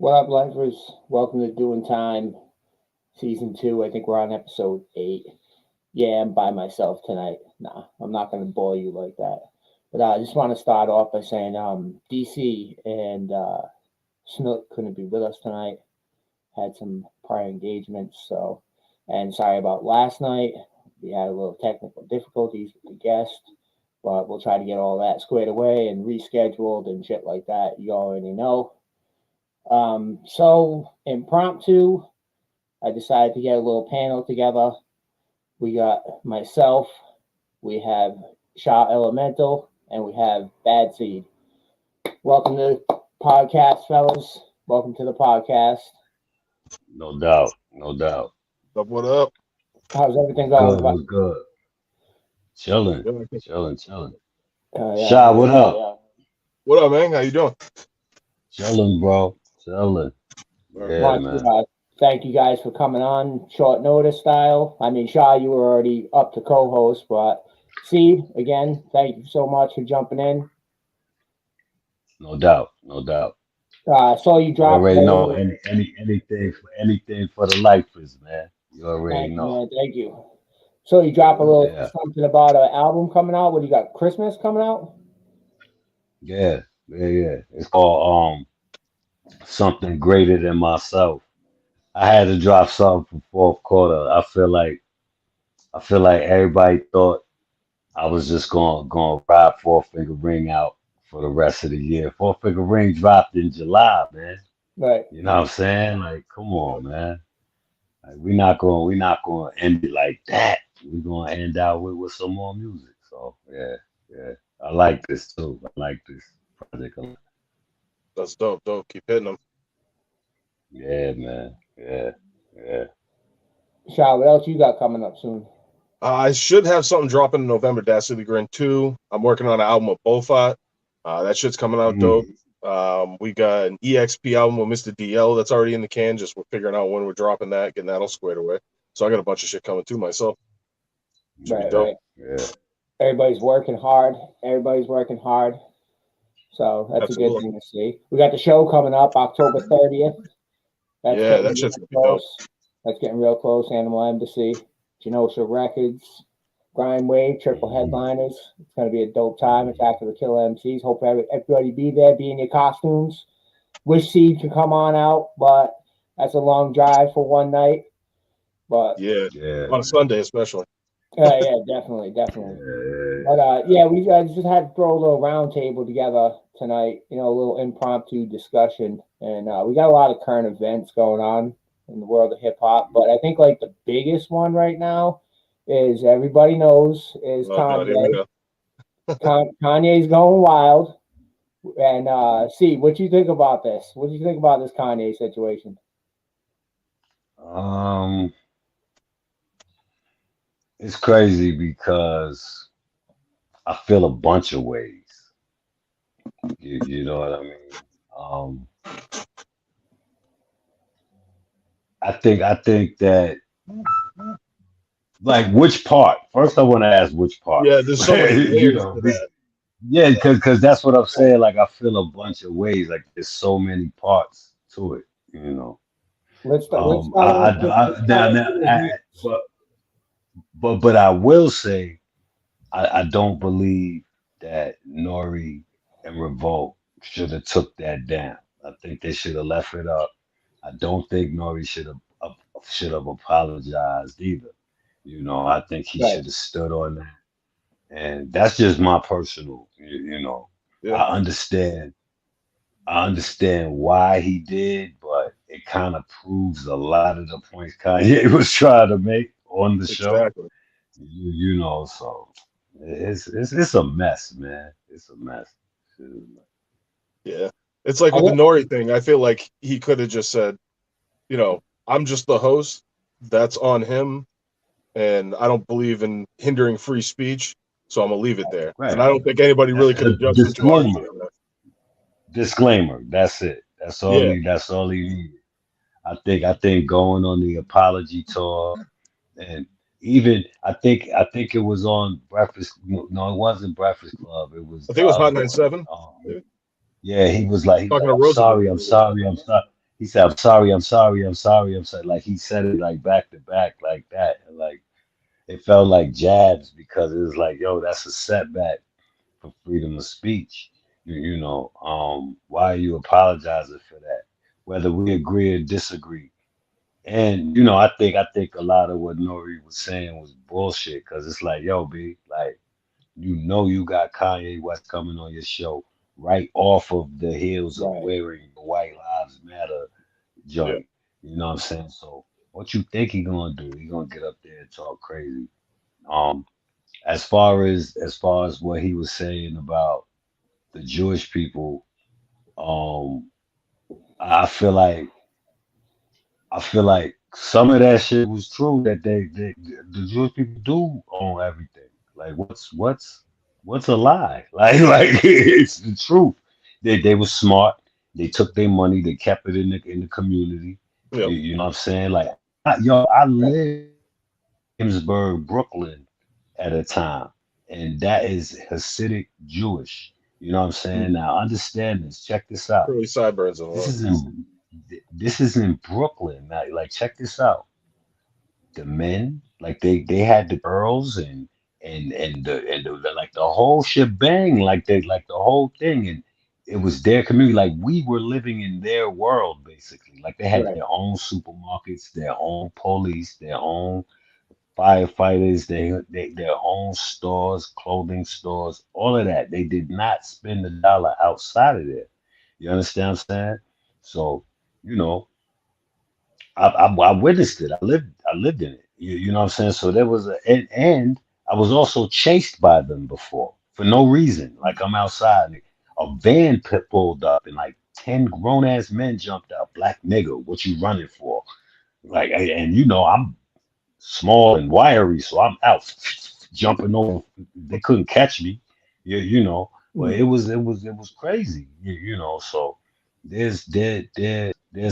What up, lifers? Welcome to Doing Time, Season 2. I think we're on episode 8. Yeah, I'm by myself tonight. Nah, I'm not going to bore you like that. But I just want to start off by saying DC and Snook couldn't be with us tonight. Had some prior engagements, so. And sorry about last night. We had a little technical difficulties with the guest, but we'll try to get all that squared away and rescheduled and shit like that. You already know. So impromptu, I decided to get a little panel together. We got myself, we have Shaw Elemental, and we have Bad Seed. Welcome to the podcast, fellas. Welcome to the podcast. No doubt, no doubt. What up? How's everything going? Good, was good. Chilling, Yeah. chilling. Yeah, Shy, what up? What up, man? How you doing? Chilling, bro. Chilling. Yeah, Want man. to thank you guys for coming on short notice style. I mean, Shaw, you were already up to co-host, but Seed, again, thank you so much for jumping in. No doubt, no doubt. I saw you You drop. already know anything for the lifers, man. You already Thank you, know. man. Thank you. So you drop a little Yeah, something about an album coming out. What do you got? Christmas coming out? yeah. It's called something greater than myself. I had to drop something for fourth quarter. I feel like everybody thought I was just going ride Four Finger Ring out for the rest of the year. Four Finger Ring dropped in July, man. Right. You know what I'm saying? Like, come on, man. Like, we not going to end it like that. We're going to end out with some more music. So yeah. I like this too. I like this project a lot. That's dope. Dope. Keep hitting them. Yeah, man. Yeah. Shaw, what else you got coming up soon? I should have something dropping in November. Dastardly Grin 2. I'm working on an album with Bofat. That shit's coming out dope. Mm. We got an EXP album with Mr. DL that's already in the can. Just we're figuring out when we're dropping that, getting that all squared away. So I got a bunch of shit coming too myself. Should be dope. Right. Yeah. Everybody's working hard. So that's a good Absolutely. thing to see. We got the show coming up October 30th. That's Yeah, getting that real shit's gonna be dope. close. That's getting real close. Animal Embassy, Genosha Records, Grime Wave, triple headliners. It's going to be a dope time. It's after the Killer MCs. Hope everybody be there, be in your costumes. Wish Seed can come on out, but that's a long drive for one night. But Yeah. Yeah. On a Sunday, especially. yeah, definitely. Yeah. But yeah, we just had to throw a little roundtable together tonight. You know, a little impromptu discussion, and we got a lot of current events going on in the world of hip hop. But I think like the biggest one right now is everybody knows is Oh, God, here we Kanye. go. Kanye's going wild. And see, what you think about this? What do you think about this Kanye situation? Um, it's crazy because I feel a bunch of ways. You know what I mean? Um, I think that like which part? First, I want to ask which part. Yeah, there's so many You layers know, to that. yeah, because that's what I'm saying. Like I feel a bunch of ways. Like there's so many parts to it. You know. Let's start. Let's Um, start with now, but but I will say I don't believe that Nori and Revolt should have took that down. I think they should have left it up. I don't think Nori should have apologized either. You know, I think he right. should have stood on that. And that's just my personal, you know. Yeah, I understand I understand why he did, but it kind of proves a lot of the points Kanye was trying to make on the show. exactly. You know, so it's a mess, man. It's a mess. Yeah. It's like I with the will, Nori thing, I feel like he could have just said, I'm just the host. That's on him. And I don't believe in hindering free speech. So I'm going to leave it there. And Right. I don't think anybody really could A have judged him too harshly disclaimer. on that. Disclaimer. That's it. Yeah. That's all he needed. I think going on the apology tour and even I think it was on Breakfast. No, it wasn't Breakfast Club. It was I the think it was Hot other one. 97. Yeah, he was like Talking to I'm Roosevelt. sorry, I'm sorry, I'm sorry. he said, I'm sorry, I'm sorry, I'm sorry, I'm sorry. Like he said it like back to back like that. And like it felt like jabs because it was like, yo, that's a setback for freedom of speech. Why are you apologizing for that? Whether we agree or disagree. And I think a lot of what Nori was saying was bullshit because it's like, yo, B, like you got Kanye West coming on your show right off of the heels of Right. wearing the White Lives Matter Yeah. joint. You know what I'm saying? So what you think he gonna do? He gonna get up there and talk crazy. Um, as far as what he was saying about the Jewish people, um, I feel like some of that shit was true that they the Jewish people do own everything. Like what's a lie? Like it's the truth. They were smart. They took their money. They kept it in the community. Yeah. You know what I'm saying? Like I Right. lived in Williamsburg, Brooklyn at a time, and that is Hasidic Jewish. You know what I'm saying? Mm. Now understand this. Check this out. Curly sideburns and This all. is in this is in Brooklyn. Now, like check this out. The men, like they had the girls and the like the whole shebang, like the whole thing, and it was their community. Like we were living in their world basically. Like they had Right. their own supermarkets, their own police, their own firefighters, their own stores, clothing stores, all of that. They did not spend a dollar outside of there. You understand what I'm saying? So, you know, I witnessed it. I lived in it. You know what I'm saying? So there was and I was also chased by them before for no reason. Like I'm outside, and a van pulled up, and like 10 grown ass men jumped out. Black nigga, what you running for? Like, and I'm small and wiry, so I'm out jumping over. They couldn't catch me. But Mm. it was crazy. So there's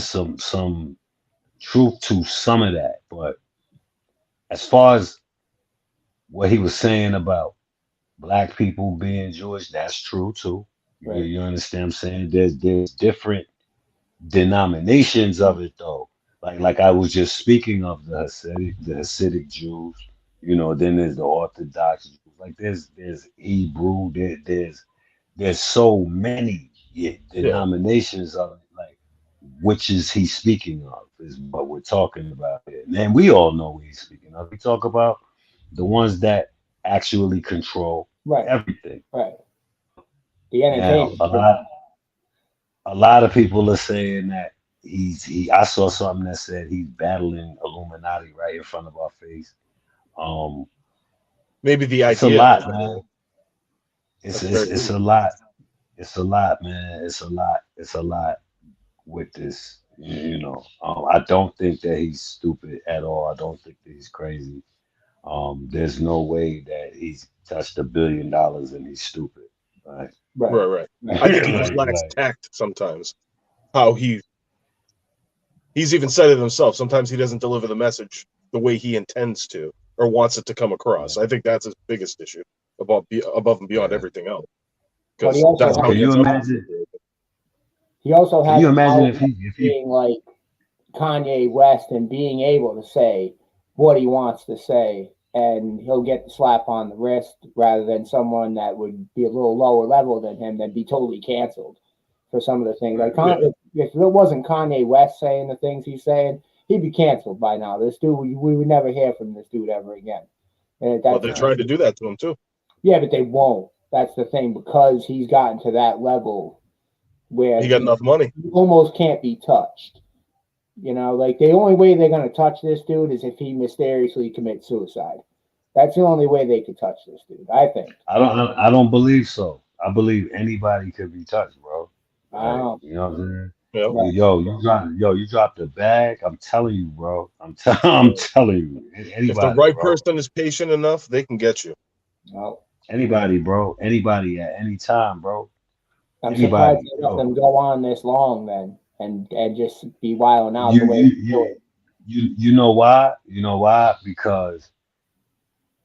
some truth to some of that. But as far as what he was saying about black people being Jewish, that's true too. You, Right. you understand what I'm saying? There's different denominations of it though. Like I was just speaking of the Hasidic Jews. Then there's the Orthodox Jews. Like there's Hebrew. There's so many Yeah. denominations of it. Like which is he speaking of is what we're talking about here. And we all know what he's speaking of. We talk about the ones that actually control Right. everything. Right. The Now, entertainment. a lot of people are saying that I saw something that said he's battling Illuminati right in front of our face. Um, Maybe the it's a idea of lot, it. man. It's That's it's very it's cool. a lot. It's a lot, man. It's a lot. It's a lot with this. I don't think that he's stupid at all. I don't think that he's crazy. There's no way that he's touched $1 billion and he's stupid, right? Right. Right, right. Right. I think he just like, lacks like, tact sometimes. How he's even said it himself. Sometimes he doesn't deliver the message the way he intends to or wants it to come yeah, across. I think that's his biggest issue above and beyond yeah. everything else But he because also that's But how has can he you ends up. imagine? he also Can has you an imagine if outlet he being like Kanye West and being able to say what he wants to say, and he'll get the slap on the wrist rather than someone that would be a little lower level than him then be totally canceled for some of the things. Like right? Yeah. if it wasn't Kanye West saying the things he's saying, he'd be canceled by now. This dude, we would never hear from this dude ever again. And Well, that's they the Right. tried to thing. do that to him too. Yeah, but they won't. That's the thing because he's gotten to that level where He got enough money. he almost can't be touched. Like the only way they're gonna touch this dude is if he mysteriously commits suicide. That's the only way they could touch this dude, I think. I don't believe so. I believe anybody could be touched, bro. Like, Um, you know what I'm saying? Yep. right, You dropped the bag. I'm telling you, bro. I'm telling you, If the anybody, right bro. person is patient enough, they can get you. no. Anybody, bro. Anybody at any time, bro. I'm surprised Anybody, they let yo. them go on this long then and just be wilding out You the way you they do you it. you know why? You know why? Because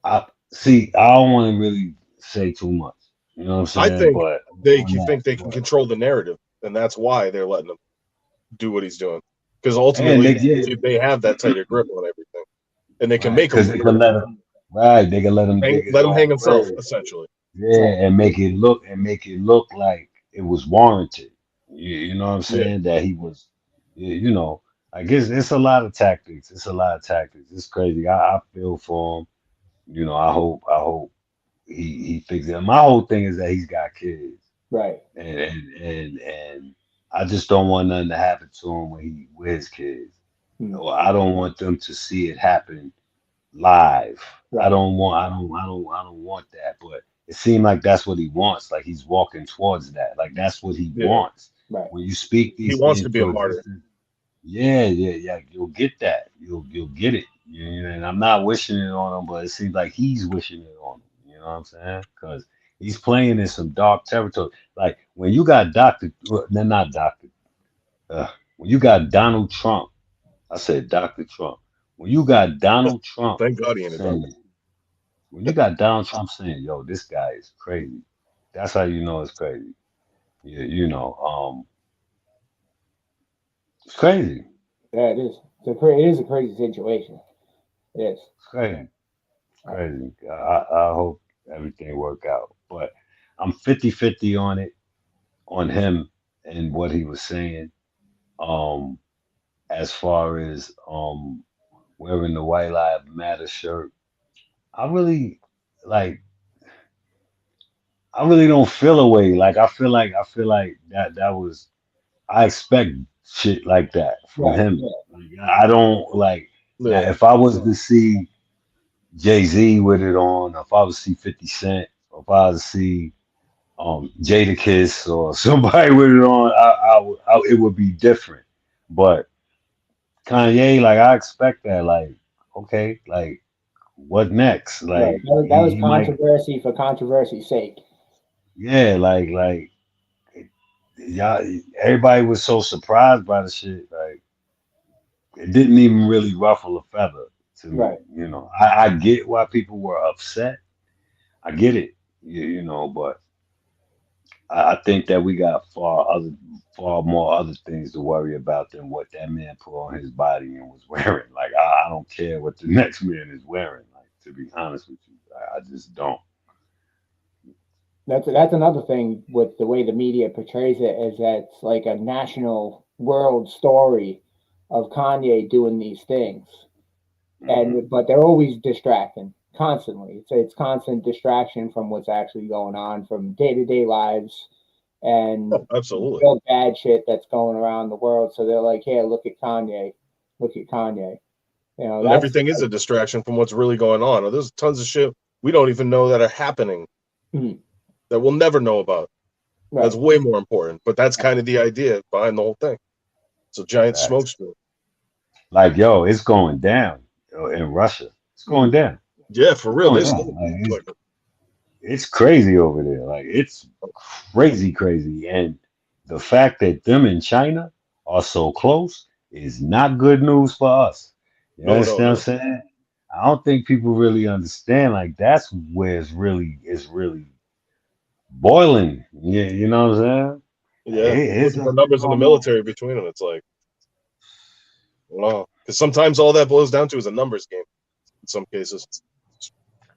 I see. I don't want to really say too much. You know what I'm I saying? think But they on can that, think they can but control the narrative, and that's why they're letting them do what he's doing, because And ultimately they get they have that tighter grip on everything, and they can right make him because they can let him right. They can let him dig his let him hang own himself grave. essentially. Yeah, Right. and make it look like it was warranted. You know what I'm Yeah, saying? That he was, you know, I guess it's a lot of tactics. It's a lot of tactics. It's crazy. I feel for him. You know, I hope he fixes it. My whole thing is that he's got kids, Right. and I just don't want nothing to happen to him when he with his kids. Hmm. Or I don't want them to see it happen live. Right. I don't want that. But it seemed like that's what he wants. Like he's walking towards that. Like that's what he yeah. wants. Right. When you speak He these wants things to be a to martyr. existence, yeah. You'll get that. You'll get it. You know, and I'm not wishing it on him, but it seems like he's wishing it on him. You know what I'm saying? Because he's playing in some dark territory. Like when you got Doctor, well, no, not Doctor. When you got Donald Trump, I said Dr. Trump. When you got Donald Trump Thank God he ain't a doctor. saying, when you got Donald Trump saying, "Yo, this guy is crazy," that's how you know it's crazy. You know, it's crazy. Yeah, it is. It is a crazy situation. It is. It's crazy. It's Right. crazy. I hope everything work out, but I'm 50-50 on it, on him and what he was saying. Um, as far as wearing the White Lives Matter shirt, I really like. I really don't feel a way. Like I feel like that was I expect shit like that from Right. him. Yeah. Like, I don't like now Yeah, if I was to see Jay-Z with it on, or if I was to see 50 Cent, or if I was to see Jadakiss or somebody with it on, it would be different. But Kanye, like I expect that, like, okay, like what next? Right. Like That was he might controversy for controversy's sake. yeah, like y'all, everybody was so surprised by the shit. Like it didn't even really ruffle a feather to me. Right. You know, I get why people were upset. I get it. You know, but I think that we got far more other things to worry about than what that man put on his body and was wearing. Like I don't care what the next man is wearing. Like to be honest with you, I just don't. That's another thing with the way the media portrays it, is that it's like a national world story of Kanye doing these things, Hmm. and but they're always distracting constantly. It's constant distraction from what's actually going on, from day to day lives, and oh, absolutely. real bad shit that's going around the world. So they're like, "Here, look at Kanye, look at Kanye." You know, And that's everything is a distraction from what's really going on. There's tons of shit we don't even know that are happening mm, that we'll never know about. That's right, way more important. But that's kind of the idea behind the whole thing. It's a giant smoke Facts. screen. Like yo, it's going down in Russia. It's going mm, down. Yeah, for It's real. going They down. still Like like it's crazy over there. Like it's crazy. And the fact that them in China are so close is not good news for us. You understand what no. I'm saying? I don't think people really understand. Like that's where it's really boiling. Yeah, you know what I'm saying? Yeah. It's Look at the nothing numbers in the going on. military between them. It's like, wow. Because sometimes all that boils down to is a numbers game in some cases,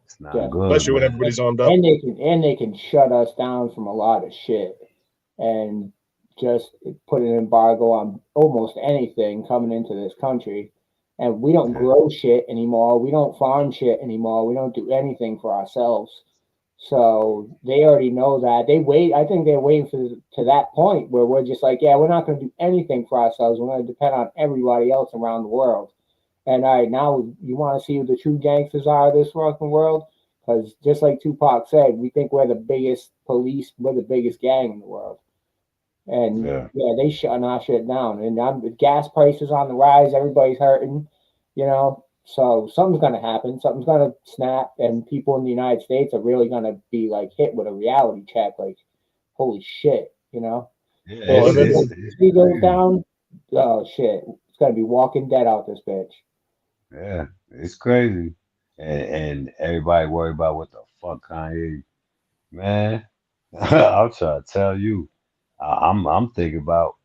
It's not yeah. good, especially when man. everybody's armed up. And they can shut us down from a lot of shit, and just put an embargo on almost anything coming into this country. And we don't Yeah, grow shit anymore. We don't farm shit anymore. We don't do anything for ourselves. So they already know that. They wait. I think they're waiting for to that point where we're just like, yeah, we're not going to do anything for ourselves. We're going to depend on everybody else around the world. And all right, now you want to see who the true gangsters are of this fucking world? Because just like Tupac said, we think we're the biggest police, we're the biggest gang in the world. And yeah, yeah, they shutting our shit down. And the gas prices on the rise. Everybody's hurting, you know. So something's gonna happen. Something's gonna snap, and people in the United States are really gonna be like hit with a reality check. Like, holy shit, you know. yeah. If Well, and then It's he goes crazy. down, oh shit, it's gonna be Walking Dead out this bitch. Yeah, it's crazy. And everybody worry about what the fuck Kanye, man. I'll try to tell you. I'm thinking about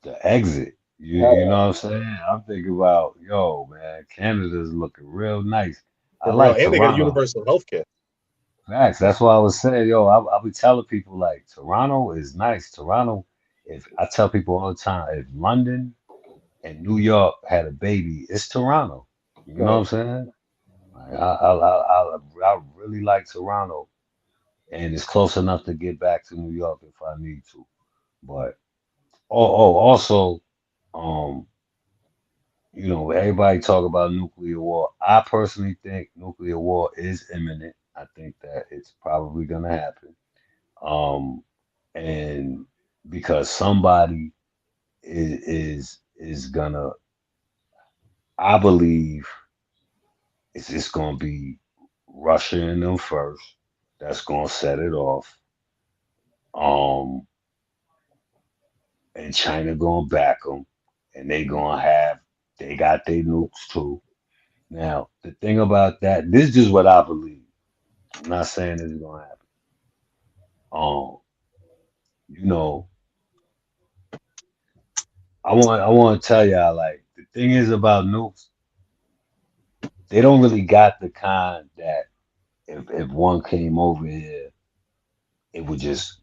the exit. You know what I'm saying? I'm thinking about, yo, man, Canada's looking real nice. I For real. like And they got Toronto. universal health care. Facts. That's why I was saying, yo, I'll be telling people like Toronto is nice. Toronto, if I tell people all the time, if London and New York had a baby, it's Toronto. You know what I'm Right. saying? Like, I really like Toronto, and it's close enough to get back to New York if I need to. But also, um, everybody talk about nuclear war. I personally think nuclear war is imminent. I think that it's probably gonna happen. Um, and because somebody is gonna, I believe it's gonna be Russia and them first. That's gonna set it off. Um, and China gonna back them, and they got their nukes too. Now, the thing about that, this is just what I believe. I'm not saying this is gonna happen. Um, you know, I want to tell y'all like the thing is about nukes, they don't really got the kind that if one came over here, it would just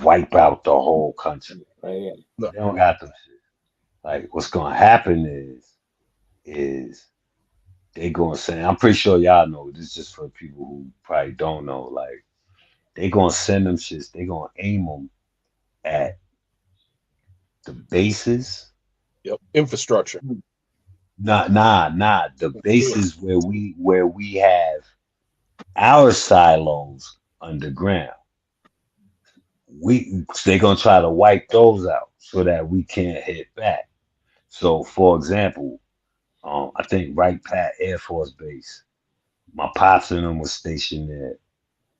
wipe out the whole country. Right. Yeah. No. They don't got them shit. Like what's gonna happen is they gonna send. I'm pretty sure y'all know. This is just for people who probably don't know. Like they gonna send them shits. They gonna aim them at the bases. Yep. Infrastructure. Nah. The bases where we have our silos underground. They gonna try to wipe those out so that we can't hit back. So, for example, I think Wright Pat Air Force Base. My pops and them was stationed there.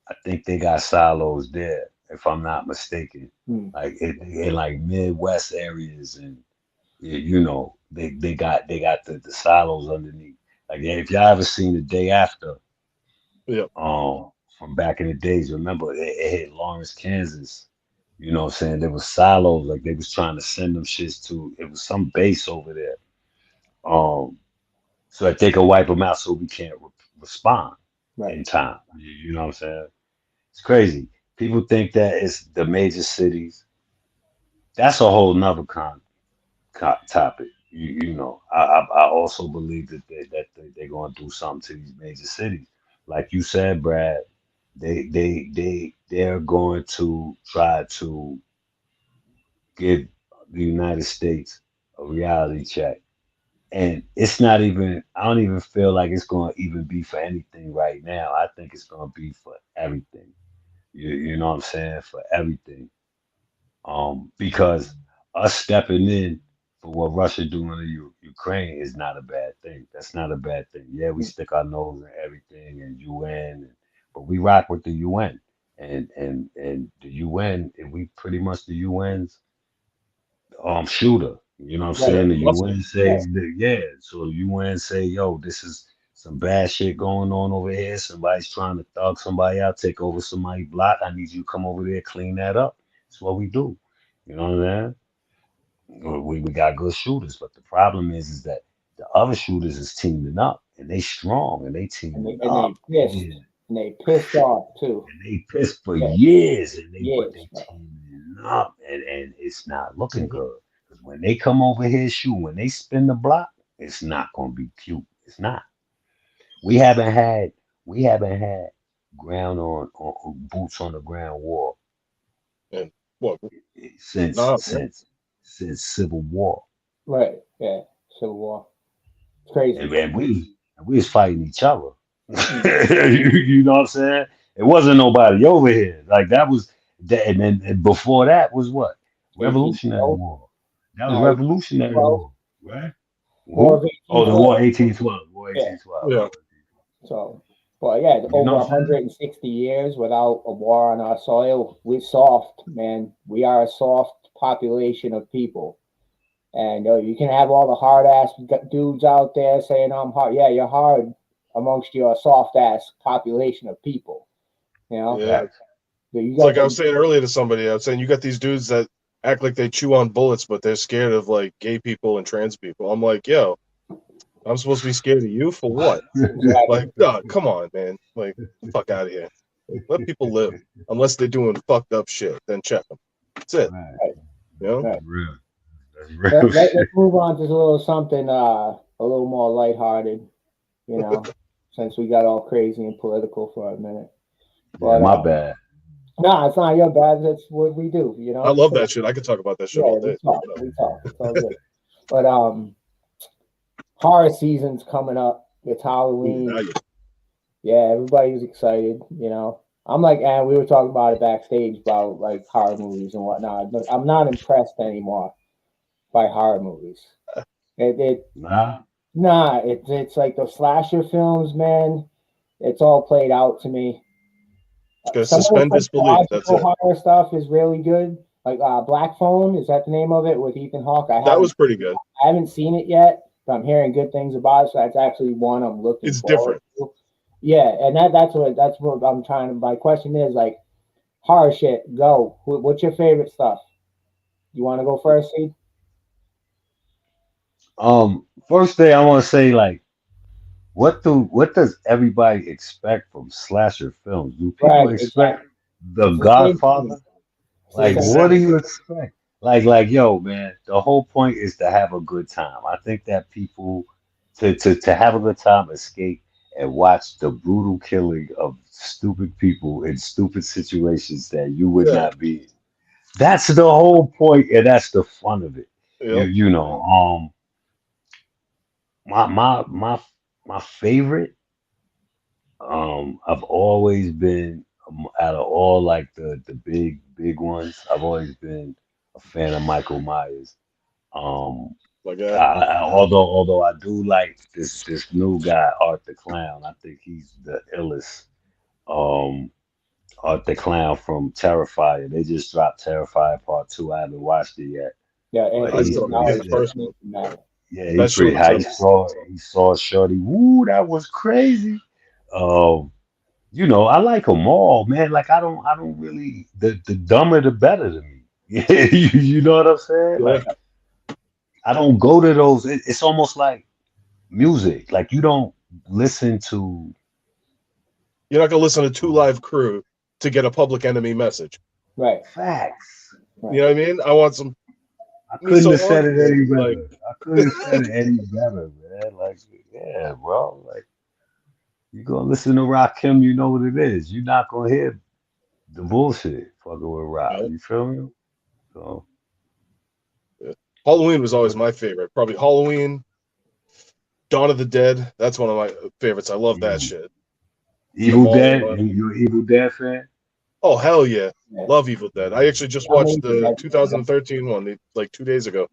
I think they got silos there, if I'm not mistaken. Mm. Like in like Midwest areas, and they got the silos underneath. Like yeah, if y'all ever seen the day after, Yep. from back in the days, remember it hit Lawrence, Kansas. You know what I'm saying? There was silos, like they was trying to send them shits to. It was some base over there. Um, so that they could wipe them out, so we can't respond in Right. time. You know what I'm saying? It's crazy. People think that it's the major cities. That's a whole nother topic. I also believe that they're going to do something to these major cities. Like you said, Brad, they're going to try to give the United States a reality check. And it's not even, I don't even feel like it's going to even be for anything right now. I think it's going to be for everything. You know what I'm saying? For everything. Because us stepping in for what Russia doing to Ukraine is not a bad thing. That's not a bad thing. Yeah, we Mm. stick our nose in everything and UN, but we rock with the UN. And the UN, and we pretty much the UN's shooter. You know what I'm Right. saying? The Must be. UN Yeah. says that, yeah. So the UN say, yo, this is some bad shit going on over here. Somebody's trying to thug somebody out, take over somebody's block. I need you to come over there, clean that up. That's what we do. You know what I'm saying? We got good shooters, but the problem is that the other shooters is teaming up, and they strong, and they And teaming they up. pissed. Yeah, And they pissed off too. and they pissed for Yeah. years, but Years. they Right. teaming up, and it's not looking Mhm. good. Because when they come over here, shoot, when they spin the block, it's not gonna be cute. It's not. We haven't had we haven't had ground on boots on the ground war And what? since Nah, man. since since Civil War, Right. Yeah. Civil War. It's crazy. and we was fighting each other. Mm. You know what I'm saying? It wasn't nobody over here. Like that was that, and then and before that was what? Revolutionary 1812. War. That was No, Revolutionary 1812. War, right? War of Who? Oh, the 1812. War 1812. War Yeah. 1812. Yeah. So, but yeah, You know over what I'm saying? 160 years without a war on our soil. We're soft, man. We are a soft population of people. And you can have all the hard ass dudes out there saying I'm hard. Yeah, you're hard amongst your soft ass population of people. You know, Yeah. Facts. but you It's got like I was the saying earlier to somebody. I was saying you got these dudes that act like they chew on bullets, but they're scared of like gay people and trans people. I'm like, yo, I'm supposed to be scared of you for what? Exactly. Like, come on, man. Like, get the fuck out of here. Like, let people live. Unless they're doing fucked up shit, then check them. That's it. Right. You know? Right. Real. That's real Let's shit. move on to a little something a little more lighthearted, you know, since we got all crazy and political for a minute. Yeah, But my bad. no, it's not your bad. That's what we do, you know. I love So, that shit. I could talk about that shit yeah, all we day. talk. We talk. It's all good. But horror season's coming up. It's Halloween. Now you- Yeah, everybody's excited, you know. I'm like, and we were talking about it backstage about like horror movies and whatnot. But I'm not impressed anymore by horror movies. It Nah. Nah, it's like the slasher films, man. It's all played out to me. Gotta Some of the suspend disbelief. That's psychological it. horror stuff is really good. Like Black Phone, is that the name of it with Ethan Hawke? That was pretty good. I haven't seen it yet, but I'm hearing good things about it. So that's actually one I'm looking It's forward different. to. Yeah, and that's what I'm trying to. My question is like horror shit. Go. What's your favorite stuff? You want to go first, Steve? First thing I want to say, like, what does everybody expect from slasher films? Do people Right, expect exactly. The It's the same Godfather? thing. It's the Like, same. what do Exactly. you expect? Like, yo, man, the whole point is to have a good time. I think that people to have a good time, escape and watch the brutal killing of stupid people in stupid situations that you would Yeah. not be in. That's the whole point, and that's the fun of it. You Yep. you know, my my my my favorite, I've always been, out of all like the big ones, I've always been a fan of Michael Myers. Um, Like although I do like this new guy, Art the Clown. I think he's the illest. Um, Art the Clown from Terrifier. They just dropped Terrifier Part Two. I haven't watched it yet, Yeah, but I Anthony still haven't he seen the Howard. said, first one. yeah, he That shit pretty was high. trippy. He saw Shorty. Woo, that was crazy. Um, I like them all, man. Like I don't really the dumber the better to me. You know what I'm saying? Yeah. Like I don't go to those. It's almost like music. Like you don't listen to You're not gonna listen to Two Live Crew to get a Public Enemy message. Right, facts. You right. know what I mean? I want some I me couldn't so have said it haunted. any Like better. I couldn't have said it any better, man. Like, yeah, bro. Like you gonna listen to Rakim, you know what it is. You're not gonna hear the bullshit fucking with Rock. you You feel me? So know, Halloween was always my favorite. Probably Halloween, Dawn of the Dead. That's one of my favorites. I love that mm. shit. The Evil mall Dead. one. You an Evil Dead fan? Oh hell yeah. Yeah. Love Evil Dead. I actually just I'm watched into the that. 2013 one like 2 days ago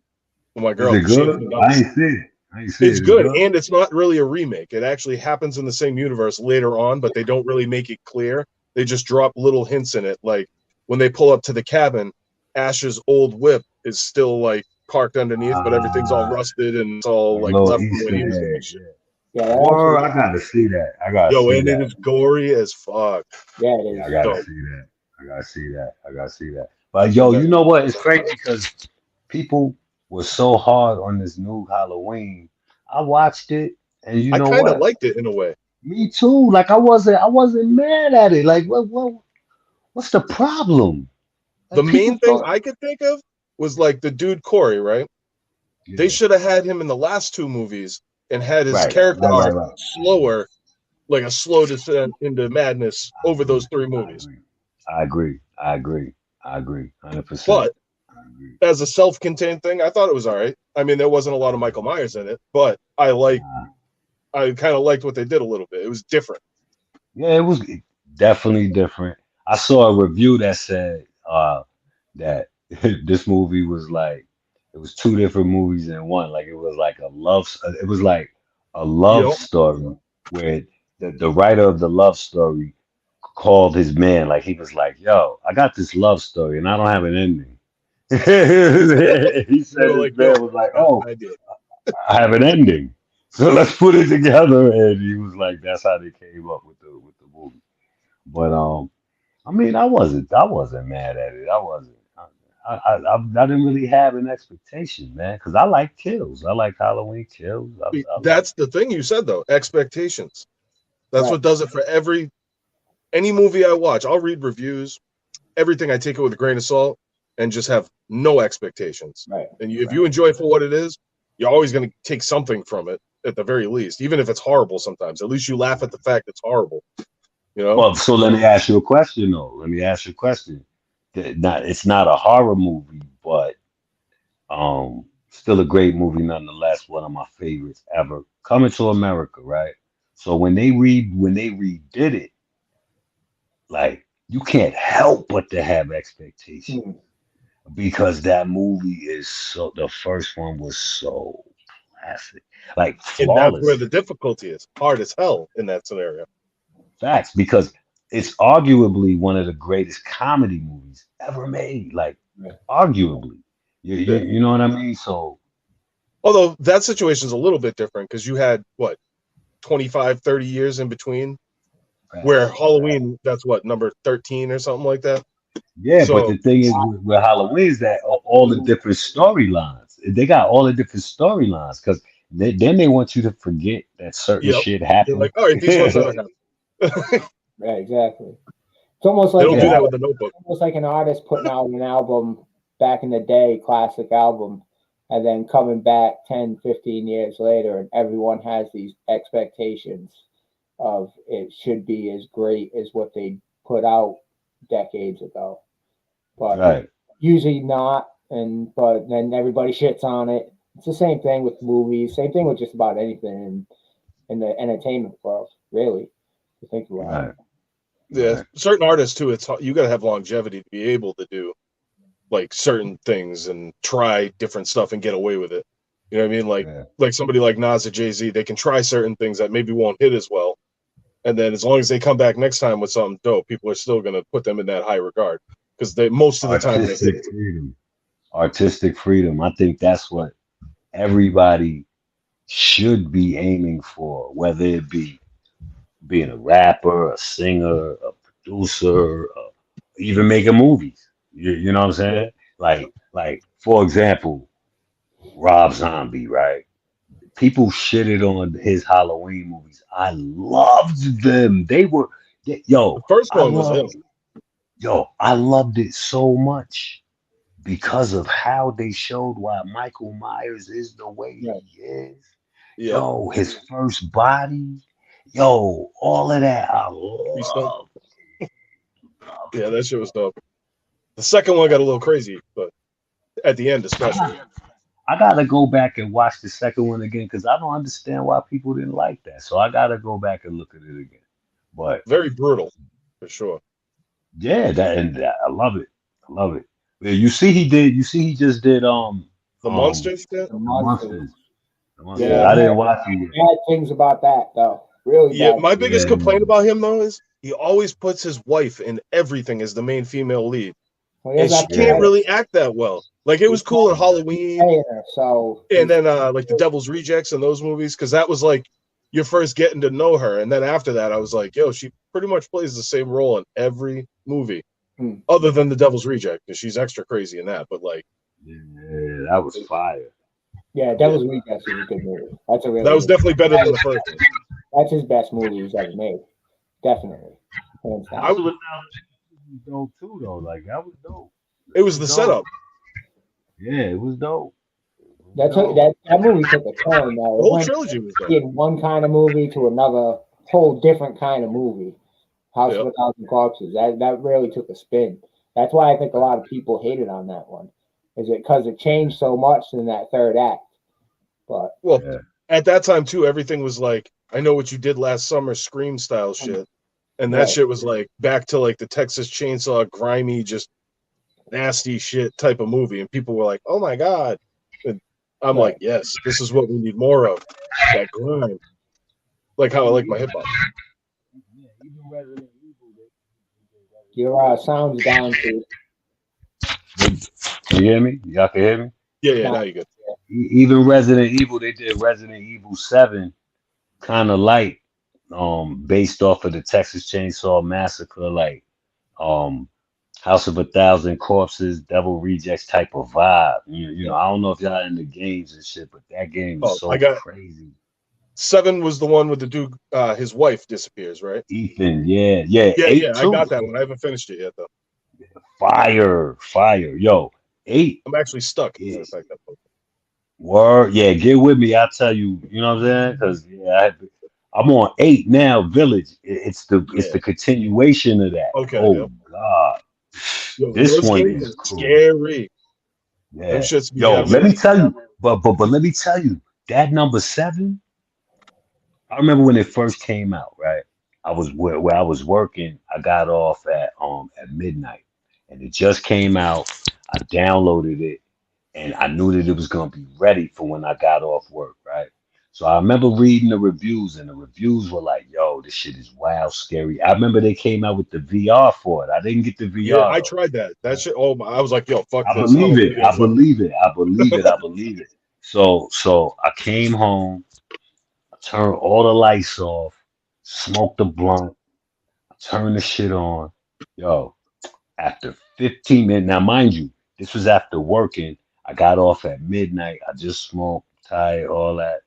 with my Is girl it because she good? ain't seen I those. ain't see it. I ain't see It's it. It's good, good. and it's not really a remake. It actually happens in the same universe later on, but they don't really make it clear. They just drop little hints in it, like when they pull up to the cabin, Ash's old whip is still like parked underneath, but everything's all Ah, rusted and it's all like a like little left from when he Easter was doing egg. shit. Yeah. Yeah, that Word, actually. I gotta see that. I gotta Yo, see and it that. is gory as fuck. Yeah, it Yeah, is. I gotta Dope. see that. I gotta see that. I gotta see that. But And yo, you then know what? It's crazy because people were so hard on this new Halloween. I watched it, and you I know kind of what? liked it in a way. Me too. Like I wasn't mad at it. Like what's the problem? The Like people main thing thought, I could think of was like the dude Corey, right? They yeah, should have had him in the last two movies and had his right, character right, right, arc right. slower, like a slow descent into madness I over agree. those three I movies. agree. I agree. I agree. I agree. 100%. But I agree. as a self-contained thing, I thought it was all right. I mean, there wasn't a lot of Michael Myers in it, but Nah. I kind of liked what they did a little bit. It was different. Yeah, it was definitely different. I saw a review that said that this movie was like it was two different movies in one. Like it was like it was like a You love know, story where the writer of the love story called his man. Like he was like, "Yo, I got this love story and I don't have an ending." He they said were his like, "Yo, man was like, I got "Oh, an idea." I have an ending, so let's put it together." And he was like, "That's how they came up with the movie." But I mean, I wasn't mad at it. I wasn't. I didn't really have an expectation, man, because I like kills. I like Halloween kills. I like. That's the thing you said though. Expectations. That's Right. what does it for any movie I watch. I'll read reviews. Everything I take it with a grain of salt and just have no expectations. Right. And if you enjoy it for what it is, you're always going to take something from it at the very least, even if it's horrible sometimes. At least you laugh at the fact it's horrible, you know? Well, so let me ask you a question, though. Let me ask you a question. It's not a horror movie, but still a great movie nonetheless. One of my favorites ever. Coming to America, right? So when they redid it, like you can't help but to have expectations Mm. because that movie is so. The first one was so classic, like And that's where flawless. the difficulty is. Hard as hell in that scenario. Facts, because it's arguably one of the greatest comedy movies ever made. Like, Right. arguably, Yeah. you know what I mean? So, Although that situation is a little bit different because you had, what, 25, 30 years in between, where facts, facts. Halloween, that's what, number 13 or something like that. Yeah, but So, the thing is with Halloween is that all the different storylines, they got all the different storylines because then they want you to forget that certain yep. shit They're happened. like, all right, these ones never happen. Right. Exactly. It's almost They like don't an do that with artist, the Notebook. almost like an artist putting out an album back in the day, classic album, and then coming back 10, 15 years later, and everyone has these expectations of it should be as great as what they put out decades ago. But it's Right, usually not, and but then everybody shits on it. It's the same thing with movies, same thing with just about anything in the entertainment world, really. If you think about it. right, Yeah, right. certain artists too. You got to have longevity to be able to do like certain things and try different stuff and get away with it. You know what I mean? Yeah. Like somebody like Nas or Jay-Z, they can try certain things that maybe won't hit as well, and then as long as they come back next time with something dope, people are still going to put them in that high regard because they most of the time they hit Artistic it. freedom. Artistic freedom. I think that's what everybody should be aiming for, whether it be being a rapper, a singer, a producer, even making movies. You know what I'm Yeah. saying? Like for example, Rob Zombie, right? People shitted on his Halloween movies. I loved them. The Yo, first I one was ill. loved, I loved it so much because of how they showed why Michael Myers is the way Right. he is. Yep. Yo, his first body. Yo, all of that. I Freestone. love, loved Yeah, it. that shit was dope. The second one got a little crazy, but at the end I especially, got, I gotta go back and watch the second one again because I don't understand why people didn't like that. So I gotta go back and look at it again. But very brutal for sure. yeah, I love it. I love it. Yeah, you see, he did. You see, he just did The um monster shit. The the monsters. monsters. The monsters. Yeah, Yeah. I I didn't heard watch it yet. bad things about that though. Really Yeah, bad. my biggest Yeah, complaint about him though is he always puts his wife in everything as the main female lead, Well, he and doesn't have she to yeah. can't write it. really act that well. Like it He's was cool in Halloween, paying her, so and he's then like the Devil's Rejects and those movies, because that was like you're first getting to know her, and then after that, I was like, yo, she pretty much plays the same role in every movie, hmm. other than the Devil's Reject, because she's extra crazy in that. But like, Yeah, that was fire. Yeah, yeah, Devil's Rejects is a good movie. That's a that really was good. definitely better than the first one. That's his best movie he's ever made. Definitely, hands I down. House Without a was dope too, though. Like that was dope. It It was was the dope. setup. Yeah, it was dope. It was That took dope. that movie took a turn The though. It whole went trilogy was from dope. being one kind of movie to another whole different kind of movie. House of Yeah, a Thousand Corpses. That really took a spin. That's why I think a lot of people hated on that one. Is it because it changed so much in that third act? But well, Yeah, at that time too, everything was like, I know what you did last summer, Scream style shit. And that right, shit was like back to like the Texas Chainsaw, grimy, just nasty shit type of movie. And people were like, oh my God. And I'm like, right. yes, this is what we need more of. That grime. Like how I like my hip hop. yeah. Even Resident Evil, Your sound's down to you hear me? Y'all can hear me? Yeah, yeah, down. now you good. Even Resident Evil, they did Resident Evil 7 kind of light, based off of the Texas Chainsaw Massacre, like um House of a Thousand Corpses, Devil Rejects type of vibe. You Yeah. know, I don't know if y'all into games and shit, but that game is Oh, I so got crazy. 7 was the one with the dude. His wife disappears, right? Ethan, yeah, yeah. Yeah, Eight I too. got that one. I haven't finished it yet though. Fire. Yo, eight I'm actually stuck. As a matter of is fact, that word. Yeah, get with me. I'll tell you. You know what I'm saying? Because I'm on eight now. Village. It's yeah. the continuation of that. Okay. Oh Yep. God, Yo, this those one games is are cool. scary. Them Yeah. shits be Yo, having me let me like, tell you. But let me tell you. That number seven. I remember when it first came out. Right. I was where I was working. I got off at midnight, and it just came out. I downloaded it and I knew that it was gonna be ready for when I got off work, right? So I remember reading the reviews, and the reviews were like, "Yo, this shit is wild, scary." I remember they came out with the VR for it. I didn't get the yeah, VR I though. tried that. That shit. Oh my! I was like, yo, fuck I this. I believe don't want it. to get I something. believe it. I believe it. I believe it. So I came home, I turned all the lights off, smoked a blunt, I turned the shit on. Yo, after 15 minutes, now mind you, this was after working. I got off at midnight. I just smoked, tired, all that.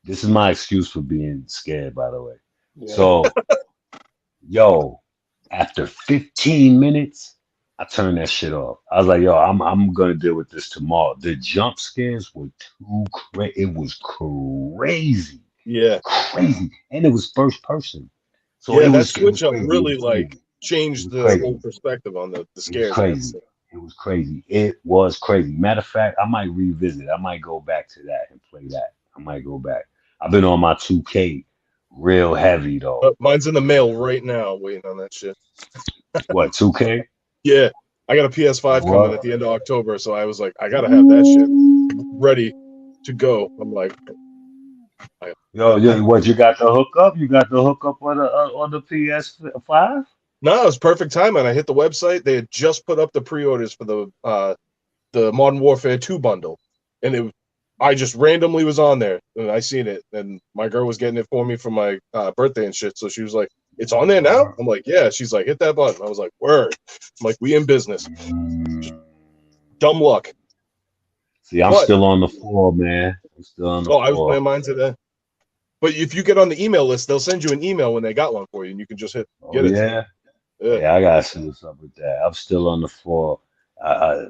This is my excuse for being scared, by the way. Yeah. So, yo, after 15 minutes, I turned that shit off. I was like, yo, I'm gonna deal with this tomorrow. The jump scares were too crazy. It was crazy, Yeah, crazy, and it was first person. So yeah. That it was switch up crazy. It really was like crazy. It changed was the whole crazy. perspective on the It was scares and crazy. everything. It was crazy. It was crazy. Matter of fact, I might revisit. I might go back to that and play that. I might go back. I've been on my 2K real heavy though. Mine's in the mail right now, waiting on that shit. What, 2K? Yeah, I got a PS5 coming at What? the end of October, so I was like, I gotta have that shit Ooh. ready to go. I'm like, Yo, what you got the hookup? You got the hookup on the PS5? no, it was perfect timing. I hit the website. They had just put up the pre-orders for the Modern Warfare 2 bundle, and I just randomly was on there and I seen it, and my girl was getting it for me for my birthday and shit. So she was like, "It's on there now." I'm like, "Yeah." She's like, "Hit that button." I was like, "Word." I'm like, "We in business." Just Mm. dumb luck, See, I'm but still on the floor, man. I'm still on the I was floor. playing mine today. But if you get on the email list, they'll send you an email when they got one for you, and you can just Oh get it. yeah. Yeah. Yeah, I gotta see what's up with that. I'm still on the floor. I I,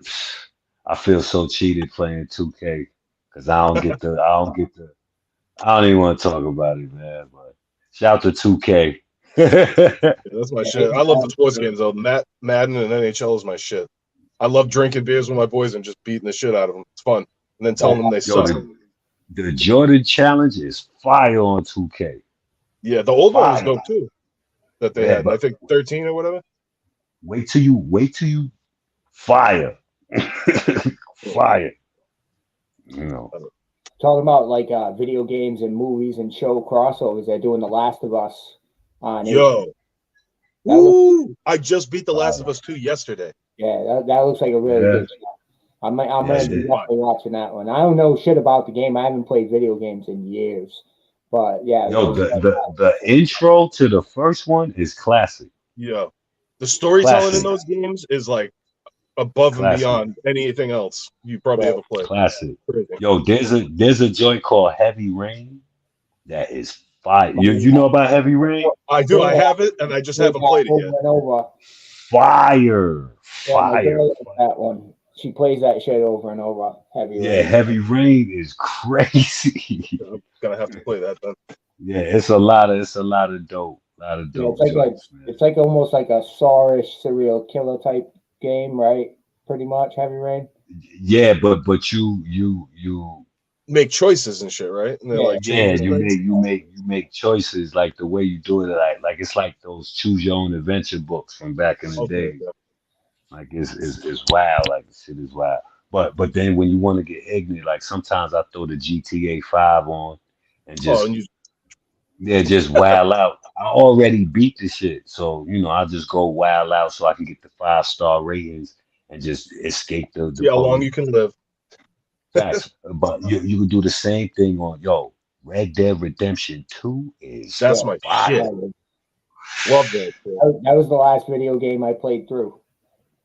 I feel so cheated playing 2K because I don't even want to talk about it, man. But shout to 2K. Yeah, that's my Yeah. shit. I love the sports games though. Madden and NHL is my shit. I love drinking beers with my boys and just beating the shit out of them. It's fun, and then telling them they Yo, suck. the Jordan challenge is fire on 2K. Yeah, the old one was Fire. dope too that they Yeah, had. I but think 13 or whatever. wait till you fire. Fire. You know. Talking about like video games and movies and show crossovers. They're doing The Last of Us on HBO. Yo, That looks, woo! I just beat The Last of Fire. Us 2 yesterday. yeah, that looks like a really Yeah. good show. I'm Yeah, gonna it be is. definitely watching that one. I don't know shit about the game. I haven't played video games in years, but yeah, it Yo, looks the intro to the first one is classic. Yeah, the storytelling in Classic. those games is like above and Classic. beyond anything else you probably like, ever played. Classic. Crazy. Yo, there's a joint called Heavy Rain that is fire. You yeah. know about Heavy Rain? I My do. I girl have it, and I just played haven't that played it yet. over and over. Fire. Yeah, my Fire. girl likes that one. She plays that shit over and over. Heavy Yeah, Rain. Heavy Rain is crazy. I'm gonna have to play that then. Yeah, it's a lot of Yeah, dope joints, man. it's like almost like a Saw-ish serial killer type game, right? Pretty much Heavy Rain. Yeah, but you Make choices and shit, right? And they're Yeah, like yeah, changes things. you make choices like the way you do it, like it's like those choose your own adventure books from back in the Okay. day. Yeah. Like it's wild, like the shit is wild. But then when you want to get ignorant, like sometimes I throw the GTA 5 on and Oh, and just you. yeah, just wild out. I already beat the shit. So, I just go wild out so I can get the 5-star ratings and just escape the See how long you police. can live. Facts. But you can do the same thing on Red Dead Redemption 2 is yeah. That's my fire. shit. Love that shit. That was the last video game I played through.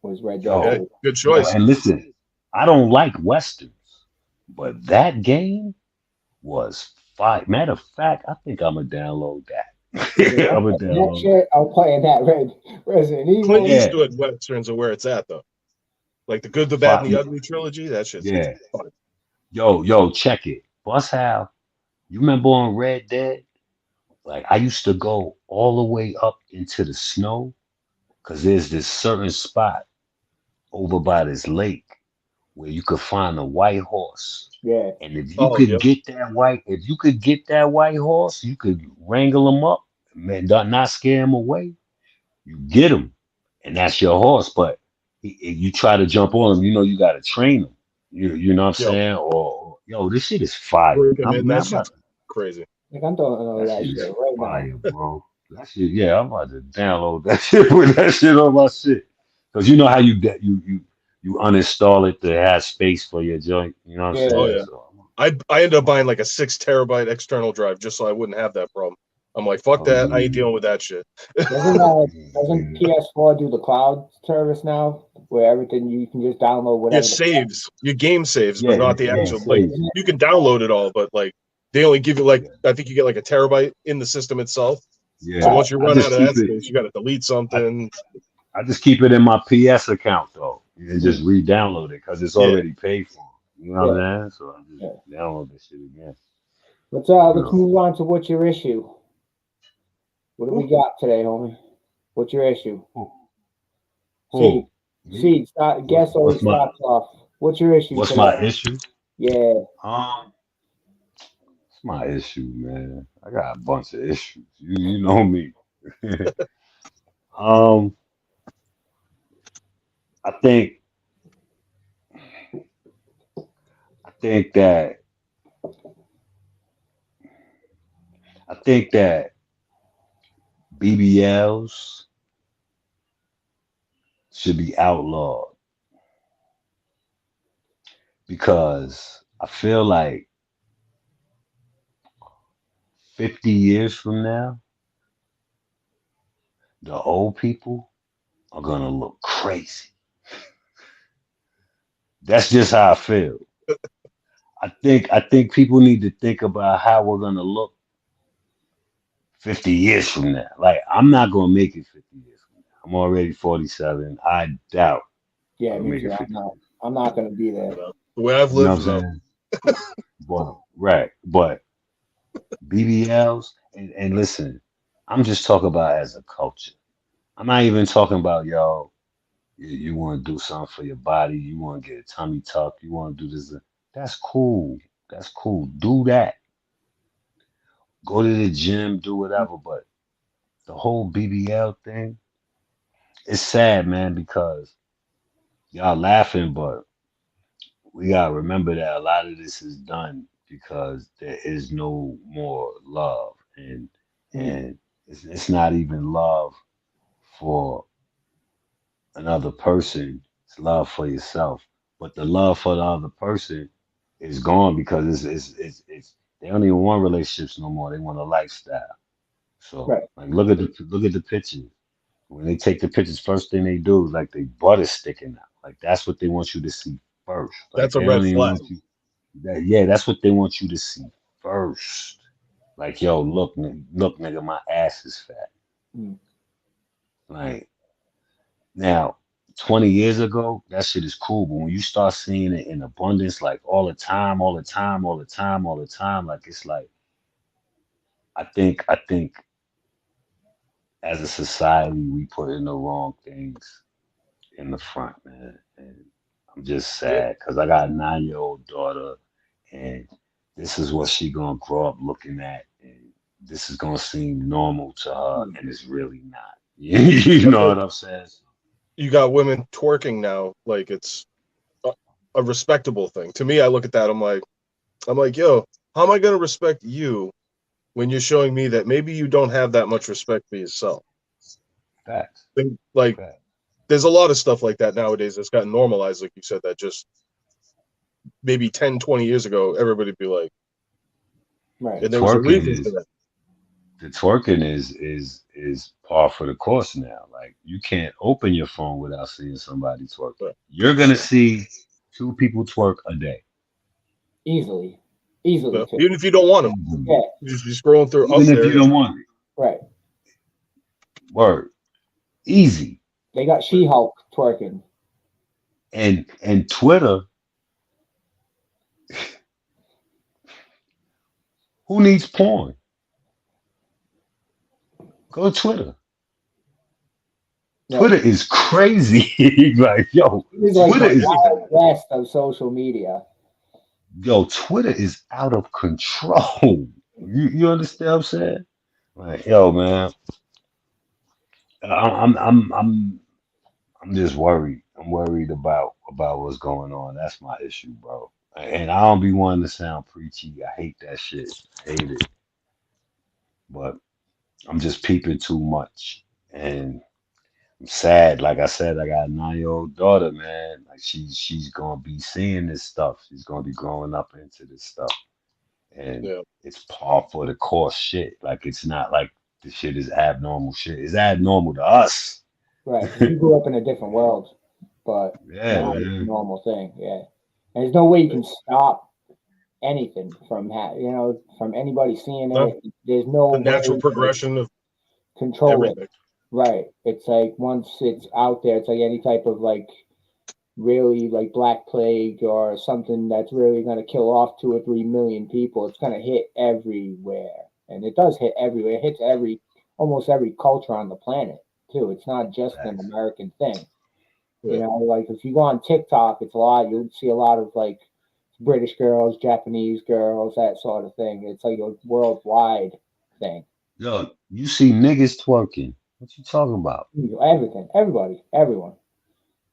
Was Red Dead Yo, Yeah, 2. good yo, choice. and listen, I don't like westerns, but that game was fire. Matter of fact, I think I'm gonna download that. I'm gonna That download that. shit, I'm playing that Resident Clint Evil. Yeah, Eastwood westerns are where it's at, though. Like the Good, the Bad, fire. and the Ugly trilogy. That shit's Yeah, fun. yo, check it. Bust how you remember on Red Dead? Like I used to go all the way up into the snow because there's this certain spot over by this lake where you could find a white horse. Yeah. And if you Oh, could yep. get that white horse, you could wrangle him up, man, not scare him away. You get him, and that's your horse. But you try to jump on him, you got to train him. You know what I'm Yo, saying? Or yo, this shit is fire. break 'em in. Man, That shit's crazy. Like, I'm throwing all that that shit shit is right now. fire, bro. That shit, yeah, I'm about to download that shit, put that shit on my shit. Cause you know how you get you uninstall it to have space for your joint. You know what I'm Yeah. Oh saying? yeah. So, I ended up buying like a 6 terabyte external drive just so I wouldn't have that problem. I'm like, fuck oh that. I ain't yeah, dealing with that shit. Doesn't yeah. PS4 do the cloud service now, where everything you can just download Your whatever saves, your game saves, but Yeah, not the yeah, actual. Like saves. you can download it all, but like they only give you like Yeah, I think you get like a terabyte in the system itself. So yeah. Right. once you I run out just of keep that it. space, you got to delete I, something. I just keep it in my PS account though, and just Mm. re-download it because it's Yeah. already paid for. You know Yeah. what I'm saying? So I just Yeah. download this shit again. You Let's know. move on to what's your issue. What do we Ooh, got today, homie? What's your issue? Who? Seed. Who? Me? Seed. Start. What's Guess always what's my starts off. What's your issue what's today? my issue? Yeah. Um, it's my issue, man. I got a bunch of issues. You know me. um, I think I think that I think that BBLs should be outlawed because I feel like 50 years from now, the old people are gonna look crazy. That's just how I feel. I think people need to think about how we're gonna look 50 years from now. Like I'm not gonna make it 50 years from now. I'm already 47. I doubt Yeah, I'll me make too. it I'm 50 not. years. I'm not gonna be there. the way I've You know lived, what I'm no. saying? But right, but BBLs and listen, I'm just talking about as a culture. I'm not even talking about y'all. You want to do something for your body. You want to get a tummy tuck. You want to do this. That's cool. That's cool. Do that. Go to the gym. Do whatever. But the whole BBL thing, it's sad, man, because y'all laughing, but we gotta remember that a lot of this is done because there is no more love, and Mm. and it's not even love for another person. It's love for yourself. But the love for the other person is gone because it's they don't even want relationships no more. They want a lifestyle. So Right. like look at the pictures. When they take the pictures, first thing they do is like they butt is sticking out. Like that's what they want you to see first. Like That's a they red don't even flag. want you that yeah, that's what they want you to see first. Like, yo, look, nigga, my ass is fat. Mm. Like now, 20 years ago, that shit is cool. But when you start seeing it in abundance, like all the time, all the time, all the time, all the time, like it's like I think as a society we put in the wrong things in the front, man. And I'm just Yeah. sad because I got a 9-year-old daughter, and this is what she gonna grow up looking at, and this is gonna seem normal to her, Mm. and it's really not. You That's know like what I'm saying? you got women twerking now, like it's a respectable thing. To me, I look at that, I'm like, yo, how am I gonna respect you when you're showing me that maybe you don't have that much respect for yourself? Facts. Like Facts. there's a lot of stuff like that nowadays that's gotten normalized, like you said, that just maybe 10, 20 years ago, everybody'd be like, Right. and there was a Twerking reason for is that. the twerking is par for the course now. Like you can't open your phone without seeing somebody twerking. But, You're gonna see two people twerk a day. Easily. Easily too. even if you don't want them, Yeah, you just be scrolling through up Even if there. you don't want it. right. Word. Easy. They got She-Hulk twerking. And Twitter, who needs porn? Go to Twitter. Yeah. Twitter is crazy. Like, yo, It's like Twitter the is Wild West of social media. Twitter is out of control. You understand what I'm saying? Like, yo, man, I'm just worried. I'm worried about what's going on. That's my issue, bro. And I don't be wanting to sound preachy. I hate that shit. I hate it. But I'm just peeping too much. And I'm sad. Like I said, I got a 9-year-old daughter, man. Like she's gonna be seeing this stuff. She's gonna be growing up into this stuff. And Yeah, it's par for the course shit. Like it's not like the shit is abnormal shit. It's abnormal to us. Right. We grew up in a different world, but Yeah, now it's a man. normal thing. Yeah. And there's no way you can stop anything from from anybody seeing no, it. There's no the way natural to progression of control it. everything. Right. It's like once it's out there, it's like any type of like really like Black Plague or something that's really going to kill off 2 or 3 million people. It's going to hit everywhere, and it does hit everywhere. It hits almost every culture on the planet too. It's not just an Facts. American thing. Yeah. Like if you go on TikTok, it's a lot. You'll see a lot of like British girls, Japanese girls, that sort of thing. It's like a worldwide thing. Yo, you see niggas twerking. What you talking about? Everything, everybody, everyone.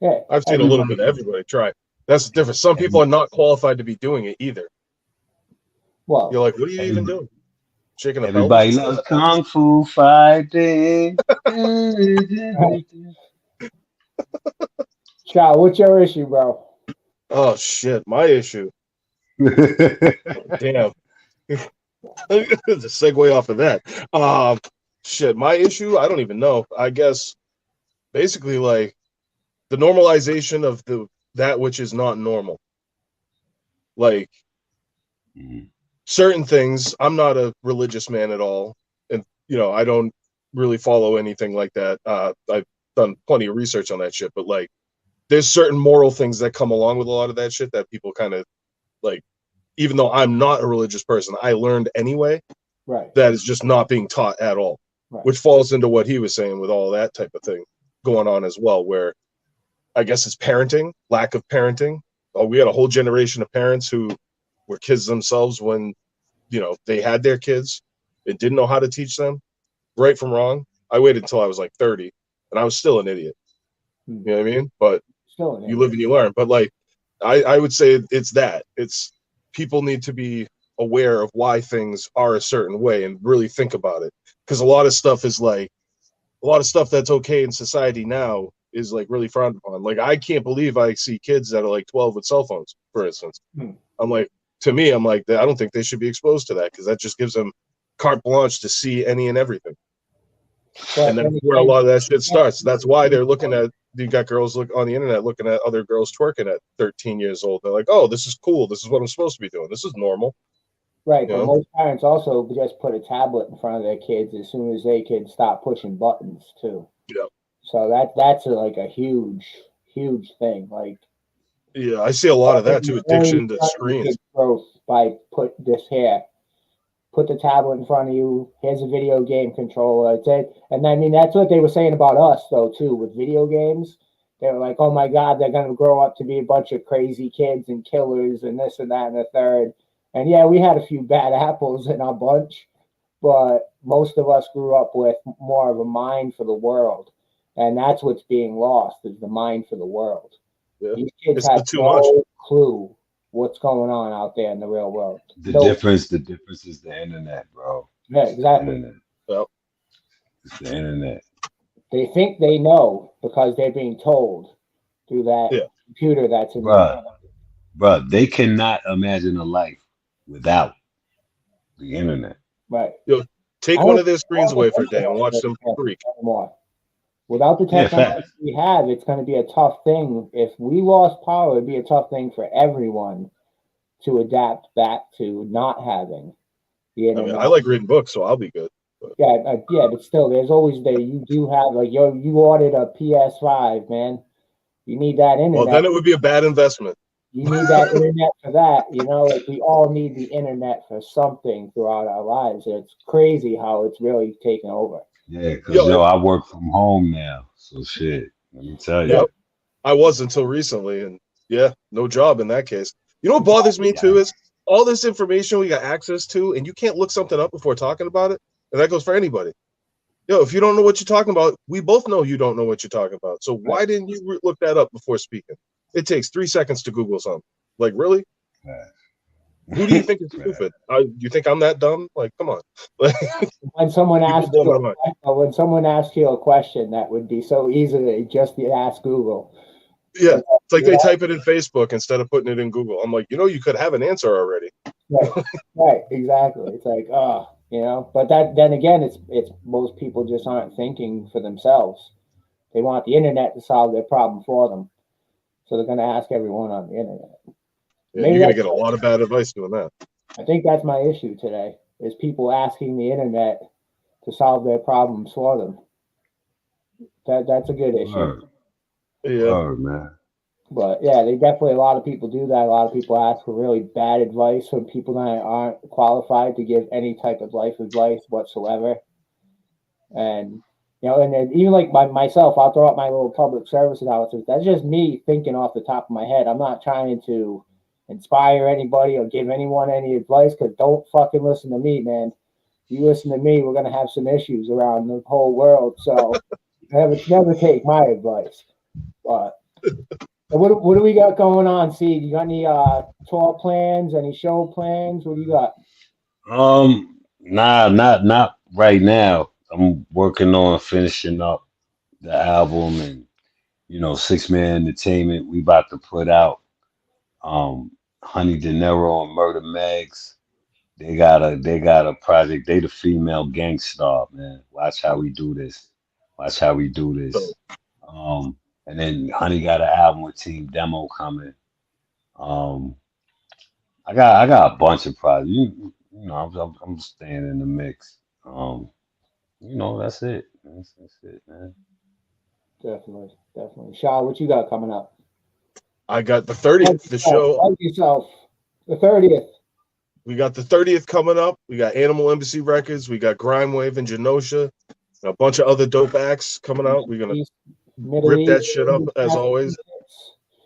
Yeah, I've seen a little Everybody, bit of everybody try. That's the difference. Some people every, are not qualified to be doing it either. You're well, like, what are you even every, doing? Shaking a pelvis? everybody loves kung fu fighting. Chow, what's your issue, bro? Oh shit, my issue. Damn. The segue off of that. Shit, my issue, I don't even know. I guess basically like the normalization of that which is not normal. Like Mhm. certain things, I'm not a religious man at all. And I don't really follow anything like that. I've done plenty of research on that shit, but like there's certain moral things that come along with a lot of that shit that people kind of like, even though I'm not a religious person, I learned anyway. Right, That is just not being taught at all, right, which falls into what he was saying with all that type of thing going on as well, where I guess it's parenting, lack of parenting. Oh, we had a whole generation of parents who were kids themselves when, they had their kids and didn't know how to teach them right from wrong. I waited until I was like 30 and I was still an idiot. You know what I mean? But still an you live idiot. and you learn. But like, I would say it's people need to be aware of why things are a certain way and really think about it. Because a lot of stuff that's okay in society now is like really frowned upon. Like I can't believe I see kids that are like 12 with cell phones, for instance. I'm like, to me, I'm like, I don't think they should be exposed to that because that just gives them carte blanche to see any and everything. But And that's then where a again, lot of that shit starts. That's why they're looking at, you got girls look on the internet looking at other girls twerking at 13 years old. They're like, oh, this is cool. This is what I'm supposed to be doing. This is normal. right, You but know? most parents also just put a tablet in front of their kids as soon as they can stop pushing buttons too. Yeah. So that's like a huge, huge thing. Like Yeah, I see a lot of that too. really Addiction to stunting the screens. kid's growth by put this here. Put the tablet in front of you. Here's a video game controller. It's it. And I mean, that's what they were saying about us, though, too, with video games. They were like, oh my God, they're going to grow up to be a bunch of crazy kids and killers and this and that and the third. And yeah, we had a few bad apples in our bunch, but most of us grew up with more of a mind for the world. And that's what's being lost is the mind for the world. Yeah. These kids It's have the too much. no clue what's going on out there in the real world. The No, difference is the internet, bro. yeah, It's the exactly. internet. Well, It's the internet. They think they know because they're being told through that yeah. computer that's in their Bruh, bruh, they cannot imagine a life without the internet. right. Yo, Take I one don't of their screens away for a day and watch them think freak. anymore. Without the Yeah, technology facts. we have, it's going to be a tough thing. If we lost power, it'd be a tough thing for everyone to adapt back to not having the I mean, internet. I like reading books, so I'll be good. But Yeah, but still, there's always you do have like you ordered a PS5, man. You need that well, internet. then it would be a bad investment. You need that internet for that. Like we all need the internet for something throughout our lives. It's crazy how it's really taken over. Yeah, because Yo, I work from home now. So shit. Let me tell you. yep. I was until recently, and yeah, no job in that case. You know what bothers me Yeah. too is all this information we got access to, and you can't look something up before talking about it, and that goes for anybody. Yo, if you don't know what you're talking about, we both know you don't know what you're talking about. So why didn't you look that up before speaking? It takes 3 seconds to Google something. Like, really? Who do you think is stupid? You think I'm that dumb? Like, come on. When someone People asks blow you, my mind. when someone asks you a question, that would be so easy just to ask Google. Yeah, it's like Yeah. they type it in Facebook instead of putting it in Google. I'm like, you could have an answer already. Right, exactly. It's like, but then again, it's most people just aren't thinking for themselves. They want the internet to solve their problem for them, so they're going to ask everyone on the internet. Yeah, you're gonna get a lot of bad advice doing that. I think that's my issue today: is people asking the internet to solve their problems for them. That's a good issue. Word. Yeah. Word, man. But yeah, they definitely a lot of people do that. A lot of people ask for really bad advice from people that aren't qualified to give any type of life advice whatsoever. And and then even like myself, I'll throw out my little public service announcement. That's just me thinking off the top of my head. I'm not trying to inspire anybody or give anyone any advice, because don't fucking listen to me, man. If you listen to me, we're gonna have some issues around the whole world. So never take my advice. But what do we got going on, Seed? You got any tour plans, any show plans? What do you got? Nah, not right now. I'm working on finishing up the album and 6 Man Entertainment. We about to put out Honey De Niro and Murder Mags. They got a project. They the female gangsta, man. Watch how we do this. Watch how we do this. And then Honey got an album with Team Demo coming. Um, I got a bunch of projects. I'm staying in the mix. That's it. That's it, man. Definitely. Shaw, what you got coming up? I got the 30th. The show. Like yourself. The 30th. We got the 30th coming up. We got Animal Embassy Records. We got Grime Wave and Genosha. And a bunch of other dope acts coming out. We're gonna rip that shit up as always.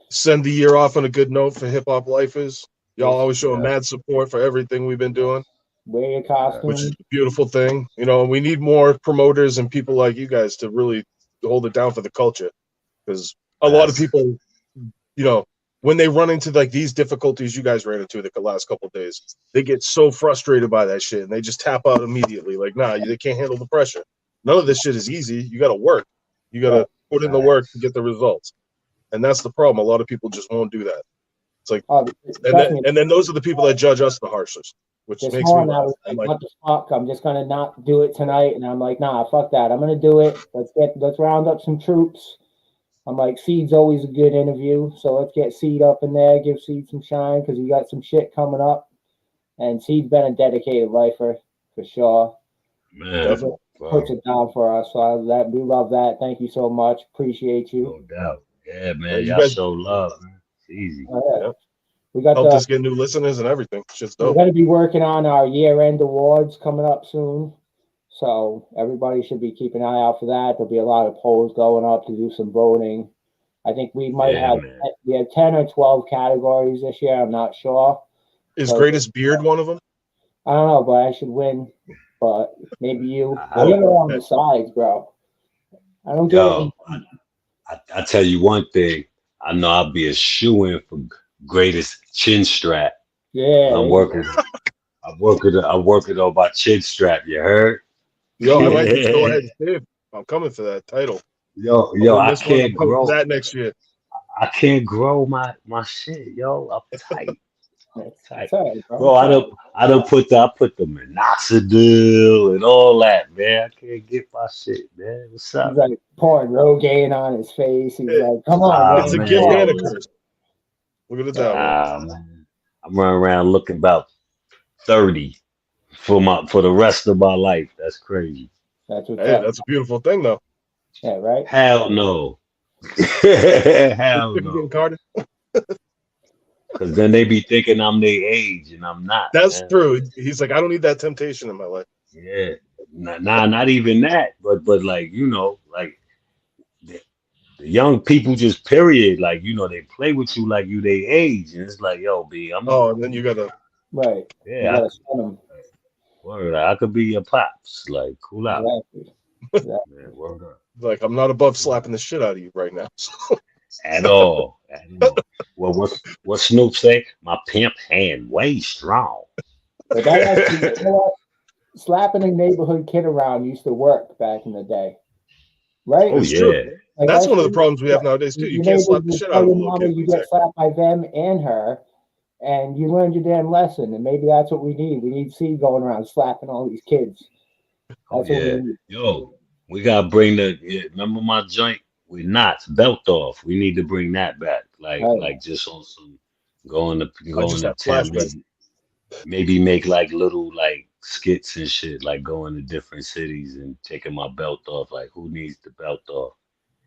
Send the year off on a good note for hip hop lifers. Y'all always showing mad support for everything we've been doing. Wear your costume. Which is a beautiful thing. We need more promoters and people like you guys to really hold it down for the culture. Because a lot of people, when they run into like these difficulties you guys ran into the last couple of days, they get so frustrated by that shit and they just tap out immediately. Like, nah, they can't handle the pressure. None of this shit is easy. You got to work. You got to put in the work to get the results. And that's the problem. A lot of people just won't do that. It's like, and then those are the people that judge us the harshest, which makes me laugh. What the fuck? I'm just gonna not do it tonight, and I'm like, nah, fuck that. I'm gonna do it. Let's round up some troops. I'm like, Seed's always a good interview, so let's get Seed up in there, give Seed some shine, because he got some shit coming up, and Seed's been a dedicated lifer for sure. Man, puts it down for us. So we love that. Thank you so much. Appreciate you. No doubt. Yeah, man. Y'all show love, man. It's easy. We got helped us get new listeners and everything. Shit's dope. We're going to be working on our year-end awards coming up soon. So everybody should be keeping an eye out for that. There'll be a lot of polls going up to do some voting. I think we might have 10 or 12 categories this year. I'm not sure. Is Greatest Beard one of them? I don't know, but I should win. But maybe you. You're on the sides, bro. I don't get it. I tell you one thing. I know I'll be a shoo-in for Greatest Chin Strap. Yeah. I'm working on my chin strap. You heard? Yo, I might just go ahead and save. I'm coming for that title. Yo, I can't grow that next year. I can't grow my shit, yo. I'm tight. It's all right, bro. Bro, I put the minoxidil and all that, man. I can't get my shit, man. What's He's up? like pouring Rogaine on his face. He's It- like, "Come on, Ah, it's a man, come gift man. and a on." curse. Look at it that way. Man. I'm running around looking about 30 for the rest of my life. That's crazy. That's what's Hey, up. that's a beautiful thing, though. Yeah, right. Hell no. Just Hell getting no. carded. Because then they be thinking I'm their age and I'm not, That's man. true. He's like, I don't need that temptation in my life. Yeah. Not even that. But like, like the, the young people just period, like, they play with you like you their age. And it's like, yo, B, Oh, and then you gotta. Right. You yeah, gotta send him. I could be your pops. Like, cool out. Exactly. Exactly. Man, word up. Like, I'm not above slapping the shit out of you right now. At all. At all. Well, what Snoop say? My pimp hand way strong. But that actually, you know what? Slapping a neighborhood kid around used to work back in the day, right? Oh It's true. yeah. Like That's that one of the shit- problems we have yeah. nowadays too. You Your can't neighbors slap the would shit out tell of a your little mama kid. you get slapped by them and her, and you learned your damn lesson. And maybe that's what we need. We need C going around slapping all these kids. That's Oh what we yeah. need. Yo, we gotta bring remember my joint with knots, belt off. We need to bring that back. Right. Like just on some going I just to have town, flashbacks. maybe make like little like skits and shit, like going to different cities and taking my belt off. Like who needs the belt off?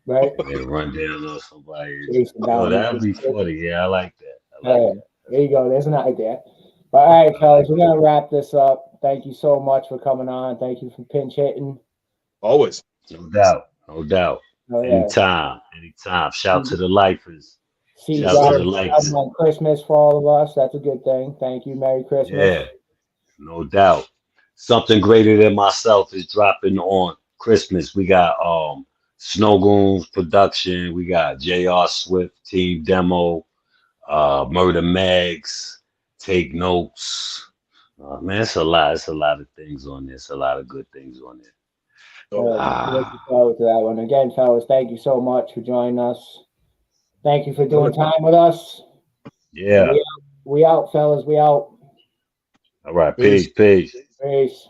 Right. And then run down on somebody. Chasing Yo, down these that'd be kids. funny. Yeah, I like that. I All like right. There you go. There's an idea. But all right, fellas, we're gonna wrap this up. Thank you so much for coming on. Thank you for pinch hitting. Always. that. No doubt. No doubt. Oh yeah. Anytime. Anytime. Shout to the lifers. See you Yes, Shout to sir. the guys lifers. on Christmas for all of us. That's a good thing. Thank you. Merry Christmas. Yeah, no doubt. Something greater than myself is dropping on Christmas. We got Snow Goons production. We got J.R. Swift team demo. Murder Mags. Take notes. Man, it's a lot. It's a lot of things on this. A lot of good things on there. Looking Ah, forward to that one. Again, fellas, thank you so much for joining us. Thank you for doing Wonderful. time with us. yeah. We out, fellas. We out. All right. Peace. Peace. Peace. Peace.